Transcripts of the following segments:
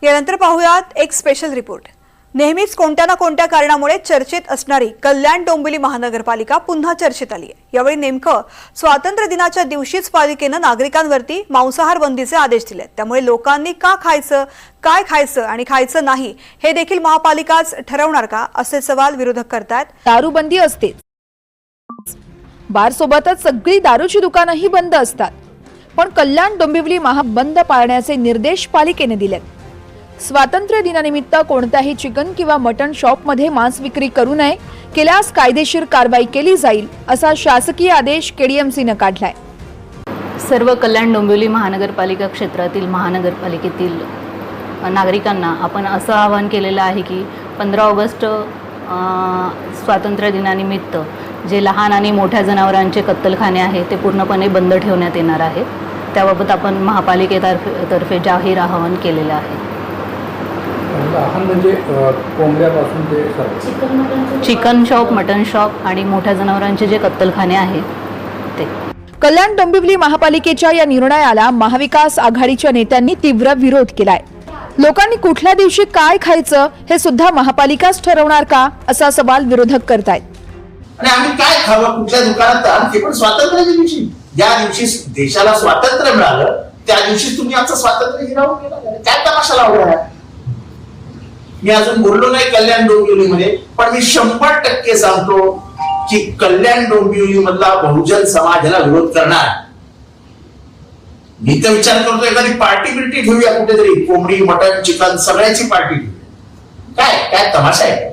यानंतर पाहूयात एक स्पेशल रिपोर्ट। नेहमीच कोणत्या ना कोणत्या कारणामुळे चर्चेत असणारी कल्याण डोंबिवली महानगरपालिका पुन्हा चर्चेत आली आहे। यावेळी नेमकं स्वातंत्र्य दिनाच्या दिवशीच पालिकेनं नागरिकांवरती मांसाहार बंदीचे आदेश दिले। त्यामुळे लोकांनी का खायचं, काय खायचं आणि खायचं नाही हे देखील महापालिकाच ठरवणार का, असे सवाल विरोधक करतात। दारूबंदी असते, बार सोबतच सगळी दारूची दुकानंही बंद असतात, पण कल्याण डोंबिवली महाबंद पाळण्याचे निर्देश पालिकेने दिलेत। स्वातंत्र्य दिनानिमित्त कोणत्याही चिकन किंवा मटण शॉपमध्ये मांस विक्री करू नये, केल्यास कायदेशीर कारवाई केली जाईल, असा शासकीय आदेश केडीएमसीने काढलाय। सर्व कल्याण डोंबिवली महानगरपालिका क्षेत्रातील महानगरपालिकेतील नागरिकांना आपण असं आवाहन केलेलं आहे की 15 ऑगस्ट स्वातंत्र्य दिनानिमित्त जे लहान आणि मोठ्या जनावरांचे कत्तलखाने आहेत ते पूर्णपणे बंद ठेवण्यात येणार आहे। त्याबाबत आपण महापालिकेतर्फे जाहीर आवाहन केलेलं आहे। म्हणजे कोंबड्यापासून ते चिकन शॉप, मटन शॉप आणि मोठ्या जनावरांचे जे कत्तलखाने आहेत ते। कल्याण डोंबिवली महापालिकेच्या या निर्णयाला महाविकास आघाडीच्या नेत्यांनी तीव्र विरोध केलाय। लोकांनी कुठल्या दिवशी काय खायचं हे सुद्धा महापालिकाच ठरवणार का, असा सवाल विरोधक करतायत। आणि आम्ही काय खावं कुठल्या दुकानात, ते पण स्वातंत्र्याच्या दिवशी, ज्या दिवशी देशाला स्वातंत्र्य मिळालं त्या दिवशी तुम्ही आमचं स्वातंत्र्य हिरावून गेला, काय तमाशा लावला आहे? मी अजून बोललो नाही कल्याण डोंबिवली मध्ये, पण मी 100% सांगतो की कल्याण डोंबिवली मधला बहुजन समाज याला विरोध करणार। मी तर विचार करतो एखादी पार्टी बिल्टी ठेवूया कुठेतरी, कोंबडी, मटण, चिकन सगळ्याची पार्टी ठेवूया। काय तमाशा आहे?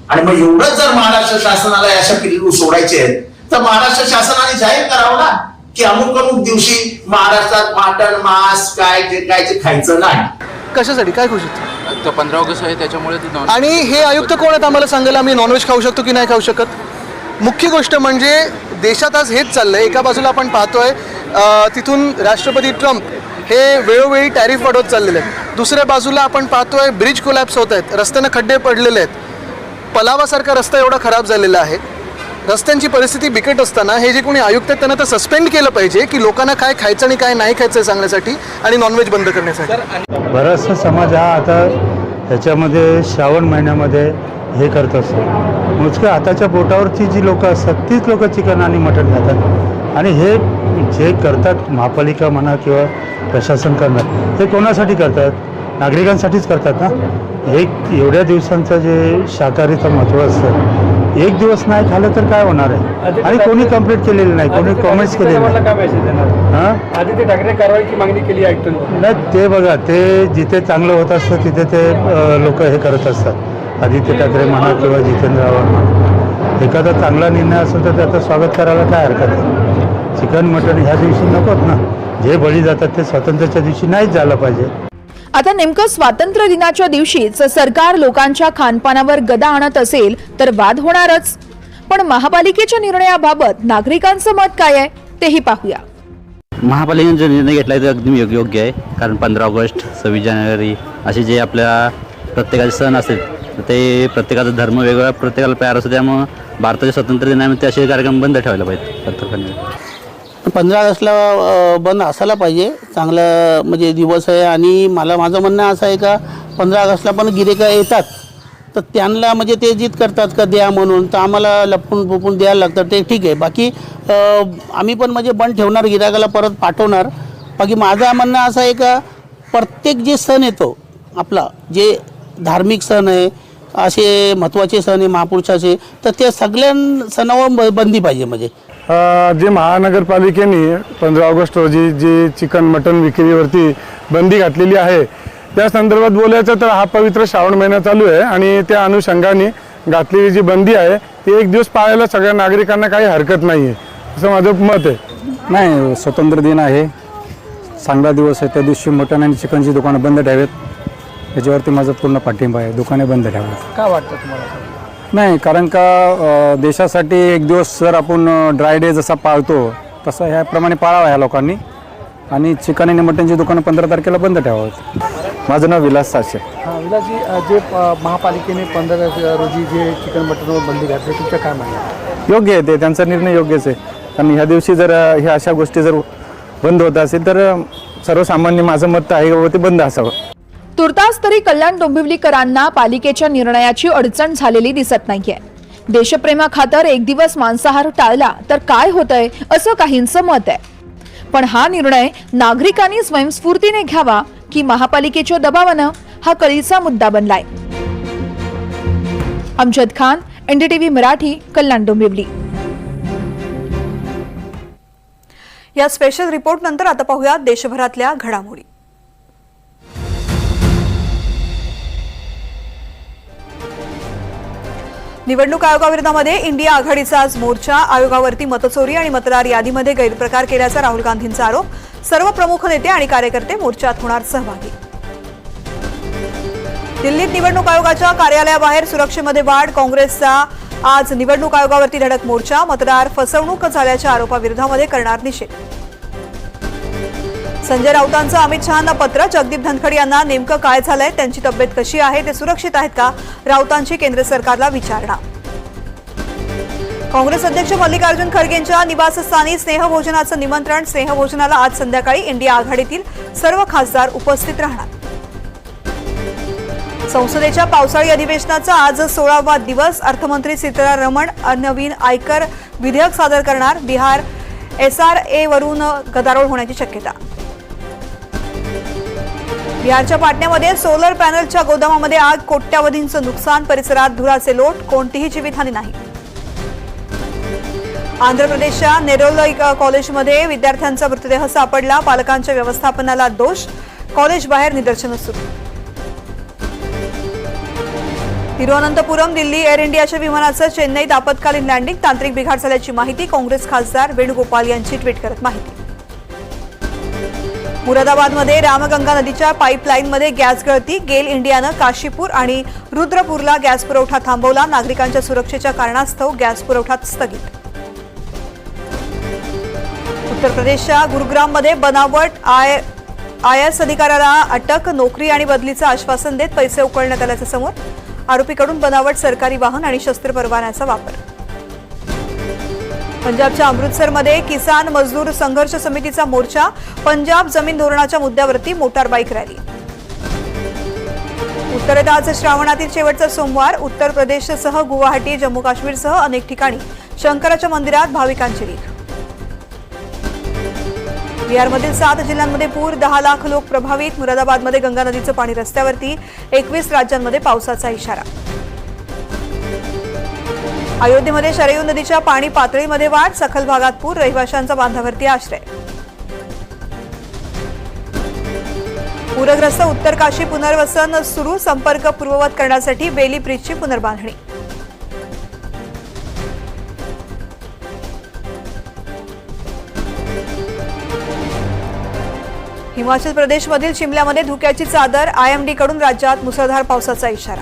आणि मग एवढंच जर महाराष्ट्र शासनाला अशा पिल्लू सोडायचे आहेत तर महाराष्ट्र शासनाने जाहीर करावं ना की अमुक अमुक दिवशी महाराष्ट्रात मटण, मांस काय ते खायचं नाही। कशासाठी, काय खुशी? तो 15 ऑगस्ट आहे त्याच्यामुळे आणि हे आयुक्त कोण आहेत आम्हाला सांगायला आम्ही नॉनव्हेज खाऊ शकतो की नाही खाऊ शकत? मुख्य गोष्ट म्हणजे देशात आज हेच चाललंय। एका बाजूला आपण पाहतोय तिथून राष्ट्रपती ट्रम्प हे वेळोवेळी टॅरिफ वाढवत चाललेले आहेत, दुसऱ्या बाजूला आपण पाहतोय ब्रिज कोलॅप्स होत आहेत, रस्त्यानं खड्डे पडलेले आहेत, पलावासारखा रस्ता एवढा खराब झालेला आहे। रस्त्यांची परिस्थिती बिकट असताना हे जे कोणी आयुक्त आहेत त्यांना तर सस्पेंड केलं पाहिजे की लोकांना काय खायचं आणि काय नाही खायचं सांगण्यासाठी आणि नॉनव्हेज बंद करण्यासाठी। बराचसा समाज हा आता ह्याच्यामध्ये श्रावण महिन्यामध्ये हे करत असतो। नुसतं हाताच्या बोटावरची जी लोक असतात तीच लोक चिकन आणि मटण खातात, आणि हे जे करतात महापालिका म्हणा किंवा प्रशासन करणार, हे कोणासाठी करतात? नागरिकांसाठीच करतात ना। एवढ्या दिवसांचं जे शाकाहारीचं महत्त्व असतं, एक दिवस नाही खाल्लं तर काय होणार आहे? आणि कोणी कंप्लेंट केलेली नाही, कोणी कॉमेंट्स केलेले नाही। आदित्य ठाकरे कारवाईची मागणी केली आहे नाही, ते बघा, ते जिथे चांगलं होत असतं तिथे ते लोक हे करत असतात। आदित्य ठाकरे म्हणा किंवा जितेंद्र आव्हाड म्हणा, एखादा चांगला निर्णय असेल तर त्याचं स्वागत करायला काय हरकत आहे? चिकन मटण ह्या दिवशी नकोत ना, जे बळी जातात ते स्वातंत्र्याच्या दिवशी नाहीच झालं पाहिजे। आता नेमकं स्वातंत्र्य दिनाच्या दिवशीच सरकार लोकांच्या खानपानावर गदा आणत असेल तर वाद होणारच, पण महापालिकेच्या निर्णयाबाबत नागरिकांचं मत काय आहे तेही पाहूया। महापालिकेने जो निर्णय घेतला आहे तो अगदी योग्य आहे, कारण 15 ऑगस्ट 26 जानेवारी असे जे आपल्या प्रत्येकाचे सण असतात ते प्रत्येकाचा धर्म वेगळा, प्रत्येकाला प्यार असतो, त्यामुळं भारताच्या स्वातंत्र्य दिनानिमित्त असे कार्यक्रम बंद ठेवायला पाहिजे। 15 ऑगस्टला बंद असायला पाहिजे, चांगला म्हणजे दिवस आहे। आणि माझं म्हणणं असं आहे का 15 ऑगस्टला पण गिऱ्हाईक येतात तर त्यांना म्हणजे ते जिद करतात का द्या म्हणून, तर आम्हाला लपून पुपून द्यायला लागतं, ते ठीक आहे। बाकी आम्ही पण म्हणजे बंद ठेवणार, गिऱ्हाईकाला परत पाठवणार। बाकी माझं म्हणणं असं आहे का प्रत्येक जे सण येतो आपला, जे धार्मिक सण आहे, असे महत्त्वाचे सण आहे महापुरुषाचे, तर त्या सगळ्या सणावर बंदी पाहिजे। म्हणजे जे महानगरपालिकेने 15 ऑगस्ट रोजी जी चिकन मटन विक्रीवरती बंदी घातलेली आहे त्या संदर्भात बोलायचं तर हा पवित्र श्रावण महिना चालू आहे आणि त्या अनुषंगाने घातलेली जी बंदी आहे ती एक दिवस पाळायला सगळ्या नागरिकांना काही हरकत नाही आहे, असं माझं मत आहे। नाही, स्वातंत्र्य दिन आहे, चांगला दिवस आहे, त्या दिवशी मटण आणि चिकनची दुकानं बंद ठेवावेत, याच्यावरती माझा पूर्ण पाठिंबा आहे। दुकाने बंद ठेवावेत। काय वाटतं तुम्हाला? नाही, कारण का देशासाठी एक दिवस जर आपण ड्राय डे जसा पाळतो तसं ह्याप्रमाणे पाळावा ह्या लोकांनी, आणि चिकन आणि मटनची दुकानं 15 तारखेला बंद ठेवावीत। माझं नाव विलास साचे। विलासजी, जे महापालिकेने 15 रोजी जे चिकन मटनवर बंदी घातली, तुमचं काय म्हणणं? योग्य आहे, ते त्यांचा निर्णय योग्यच आहे, कारण ह्या दिवशी जर ह्या अशा गोष्टी जर बंद होत असेल तर सर्वसामान्य माझं मत आहे की ते बंद असावं। तुर्तास तरी कल्याण डोंबिवलीकरांना पालिकेच्या निर्णयाची अडचण झालेली दिसत नाहीये. देशप्रेमाखातर एक दिवस मांसाहार टाळला तर काय होतंय असं काहींचं मत आहे. पण हा निर्णय नागरिकांनी स्वयंस्फूर्तीने घ्यावा की महापालिकेच्या दबावानं हा कळीचा मुद्दा बनलाय. अमजद खान, NDTV मराठी, कल्याण डोंबिवली. या स्पेशल रिपोर्ट नंतर आता पाहूया देशभरातल्या घडामोडी. निवडणूक आयोगाविरोधामध्ये इंडिया आघाडीचा आज मोर्चा. आयोगावरती मतचोरी आणि मतदार यादीमध्ये गैरप्रकार केल्याचा राहुल गांधींचा आरोप. सर्व प्रमुख नेते आणि कार्यकर्ते मोर्चात होणार सहभागी. दिल्लीत निवडणूक आयोगाच्या कार्यालयाबाहेर सुरक्षेमध्ये वाढ. काँग्रेसचा आज निवडणूक आयोगावरती धडक मोर्चा. मतदार फसवणूक झाल्याच्या आरोपाविरोधामध्ये करणार निषेध. संजय राऊतांचं अमित शहांना पत्र. जगदीप धनखड यांना नेमकं काय झालंय, त्यांची तब्येत कशी आहे, ते सुरक्षित आहेत का, राऊतांची केंद्र सरकारला विचारणा. काँग्रेस अध्यक्ष मल्लिकार्जुन खरगेंच्या निवासस्थानी स्नेहभोजनाचं निमंत्रण. स्नेहभोजनाला आज संध्याकाळी इंडिया आघाडीतील सर्व खासदार उपस्थित राहणार. संसदेच्या पावसाळी अधिवेशनाचा आज 16वा दिवस. अर्थमंत्री सीतारामन नवीन आयकर विधेयक सादर करणार. बिहार SRA वरून गदारोळ होण्याची शक्यता. बिहारच्या पाटण्यामध्ये सोलर पॅनलच्या गोदामामध्ये आग. कोट्यावधींचं नुकसान. परिसरात धुराचे लोट. कोणतीही जीवितहानी नाही. आंध्र प्रदेशच्या नेरोल कॉलेजमध्ये विद्यार्थ्यांचा मृतदेह सापडला. पालकांच्या व्यवस्थापनाला दोष. कॉलेज बाहेर निदर्शनं सुरू. तिरुअनंतपुरम दिल्ली एअर इंडियाच्या विमानाचं चेन्नईत आपत्कालीन लँडिंग. तांत्रिक बिघाड झाल्याची माहिती. काँग्रेस खासदार वेणुगोपाल यांची ट्विट करत माहिती. मुरादाबादमध्ये रामगंगा नदीच्या पाईपलाईनमध्ये गॅस गळती. गेल इंडियानं काशीपूर आणि रुद्रपूरला गॅस पुरवठा थांबवला. नागरिकांच्या सुरक्षेच्या कारणास्तव गॅस पुरवठा स्थगित. उत्तर प्रदेशच्या गुरुग्राममध्ये बनावट IS अधिकाऱ्याला अटक. नोकरी आणि बदलीचं आश्वासन देत पैसे उकळण्यात आल्याचं समोर. आरोपीकडून बनावट सरकारी वाहन आणि शस्त्र परवान्याचा वापर. पंजाबच्या अमृतसरमध्ये किसान मजदूर संघर्ष समितीचा मोर्चा. पंजाब जमीन धोरणाच्या मुद्द्यावरती मोटार बाईक रॅली. उत्तरेत आज श्रावणातील शेवटचा सोमवार. उत्तर प्रदेशसह गुवाहाटी, जम्मू काश्मीरसह अनेक ठिकाणी शंकराच्या मंदिरात भाविकांची रीघ. बिहारमधील 7 जिल्ह्यांमध्ये पूर. 10 लाख लोक प्रभावित. मुरादाबादमध्ये गंगा नदीचं पाणी रस्त्यावरती. 21 राज्यांमध्ये पावसाचा इशारा. अयोध्येमध्ये शरयू नदीच्या पाणी पातळीमध्ये वाढ. सखल भागात पूर. रहिवाशांचा बांधावरती आश्रय. पूरग्रस्त उत्तर काशी पुनर्वसन सुरू. संपर्क पूर्ववत करण्यासाठी बेली ब्रिजची पुनर्बांधणी. हिमाचल प्रदेशमधील शिमल्यामध्ये धुक्याची चादर. IMD कडून राज्यात मुसळधार पावसाचा इशारा.